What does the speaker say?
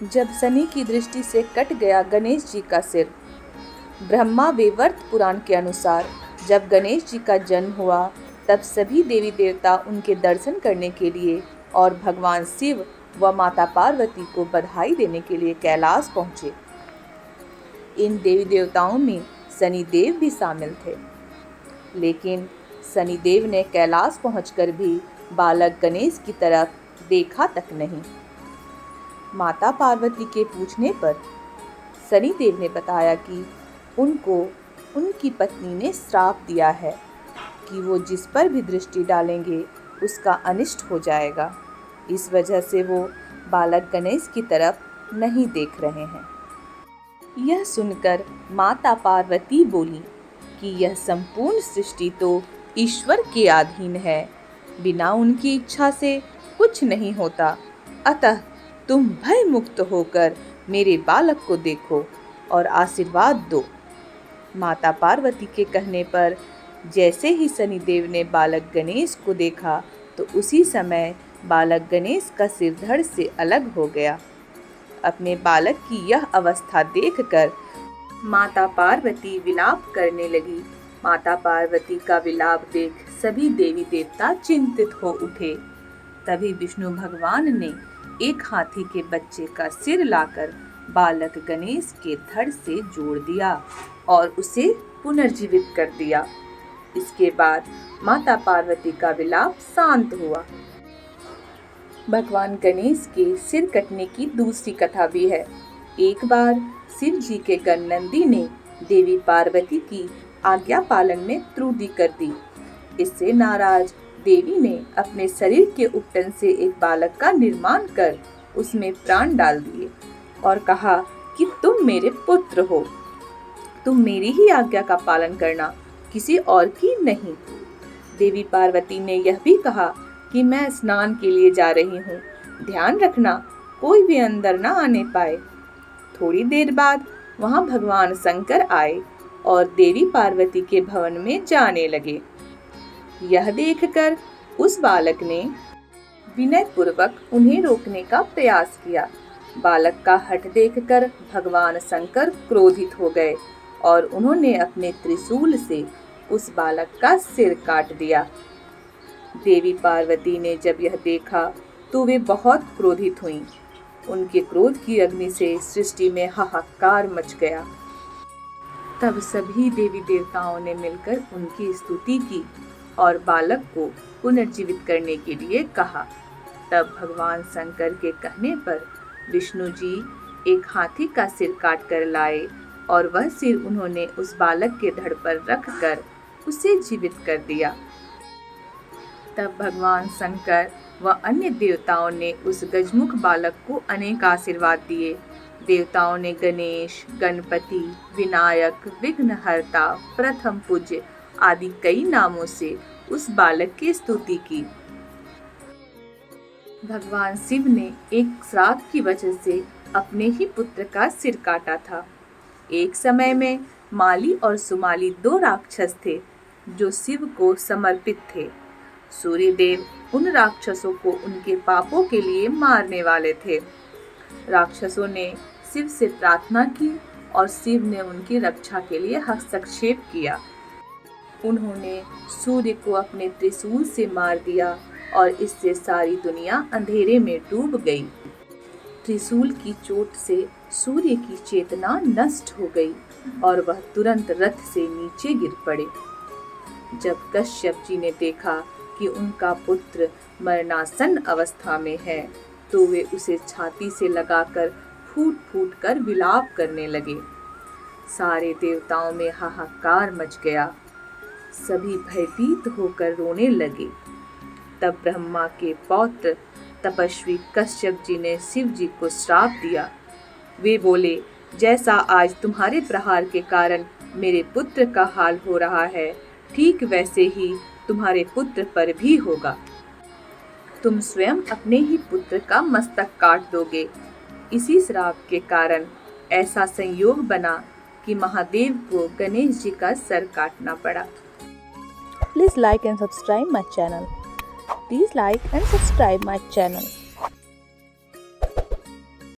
जब शनि की दृष्टि से कट गया गणेश जी का सिर। ब्रह्मा वेवर्त पुराण के अनुसार जब गणेश जी का जन्म हुआ तब सभी देवी देवता उनके दर्शन करने के लिए और भगवान शिव व माता पार्वती को बधाई देने के लिए कैलाश पहुँचे। इन देवी देवताओं में शनिदेव भी शामिल थे, लेकिन शनिदेव ने कैलाश पहुंचकर भी बालक गणेश की तरफ देखा तक नहीं। माता पार्वती के पूछने पर शनिदेव ने बताया कि उनको उनकी पत्नी ने श्राप दिया है कि वो जिस पर भी दृष्टि डालेंगे उसका अनिष्ट हो जाएगा। इस वजह से वो बालक गणेश की तरफ नहीं देख रहे हैं। यह सुनकर माता पार्वती बोली कि यह संपूर्ण सृष्टि तो ईश्वर के अधीन है, बिना उनकी इच्छा से कुछ नहीं होता। अतः तुम भय मुक्त होकर मेरे बालक को देखो और आशीर्वाद दो। माता पार्वती के कहने पर जैसे ही शनिदेव ने बालक गणेश को देखा तो उसी समय बालक गणेश का सिर धड़ से अलग हो गया। अपने बालक की यह अवस्था देखकर माता पार्वती विलाप करने लगी। माता पार्वती का विलाप देख सभी देवी देवता चिंतित हो उठे। तभी विष्णु भगवान ने एक हाथी के बच्चे का सिर लाकर बालक गणेश के धड़ से जोड़ दिया और उसे पुनर्जीवित कर दिया। इसके बाद माता पार्वती का विलाप शांत हुआ। भगवान गणेश के सिर कटने की दूसरी कथा भी है। एक बार शिव जी के गण नंदी ने देवी पार्वती की आज्ञा पालन में त्रुटि कर दी। इससे नाराज देवी ने अपने शरीर के उपटन से एक बालक का निर्माण कर उसमें प्राण डाल दिए और कहा कि तुम मेरे पुत्र हो, तुम मेरी ही आज्ञा का पालन करना, किसी और की नहीं। देवी पार्वती ने यह भी कहा कि मैं स्नान के लिए जा रही हूँ, ध्यान रखना कोई भी अंदर ना आने पाए। थोड़ी देर बाद वहाँ भगवान शंकर आए और देवी पार्वती के भवन में जाने लगे। यह देखकर उस बालक ने विनय पूर्वक उन्हें रोकने का प्रयास किया। बालक का हठ देखकर भगवान शंकर क्रोधित हो गए और उन्होंने अपने त्रिशूल से उस बालक का सिर काट दिया। देवी पार्वती ने जब यह देखा तो वे बहुत क्रोधित हुईं। उनके क्रोध की अग्नि से सृष्टि में हाहाकार मच गया। तब सभी देवी देवताओं ने मिलकर उनकी स्तुति की और बालक को पुनर्जीवित करने के लिए कहा। तब भगवान शंकर के कहने पर विष्णु जी एक हाथी का सिर काट कर लाए और वह सिर उन्होंने उस बालक के धड़ पर रखकर उसे जीवित कर दिया। तब भगवान शंकर व अन्य देवताओं ने उस गजमुख बालक को अनेक आशीर्वाद दिए। देवताओं ने गणेश, गणपति, विनायक, विघ्नहर्ता, प्रथम पूज्य आदि कई नामों से उस बालक की स्तुति की। भगवान शिव ने एक श्राप की वजह से अपने ही पुत्र का सिर काटा था। एक समय में माली और सुमाली दो राक्षस थे जो शिव को समर्पित थे। सूर्यदेव उन राक्षसों को उनके पापों के लिए मारने वाले थे। राक्षसों ने शिव से प्रार्थना की और शिव ने उनकी रक्षा के लिए हस्तक्षेप किया। उन्होंने सूर्य को अपने त्रिशूल से मार दिया और इससे सारी दुनिया अंधेरे में डूब गई। त्रिशूल की चोट से सूर्य की चेतना नष्ट हो गई और वह तुरंत रथ से नीचे गिर पड़े। जब कश्यप जी ने देखा कि उनका पुत्र मरणासन अवस्था में है तो वे उसे छाती से लगाकर फूट फूट कर विलाप करने लगे। सारे देवताओं में हाहाकार मच गया। सभी भयभीत होकर रोने लगे। तब ब्रह्मा के पौत्र तपस्वी कश्यप जी ने शिव जी को श्राप दिया। वे बोले, जैसा आज तुम्हारे प्रहार के कारण मेरे पुत्र का हाल हो रहा है, ठीक वैसे ही तुम्हारे पुत्र पर भी होगा। तुम स्वयं अपने ही पुत्र का मस्तक काट दोगे। इसी श्राप के कारण ऐसा संयोग बना कि महादेव को गणेश जी का सर काटना पड़ा। Please like and subscribe my channel. Please like and subscribe my channel.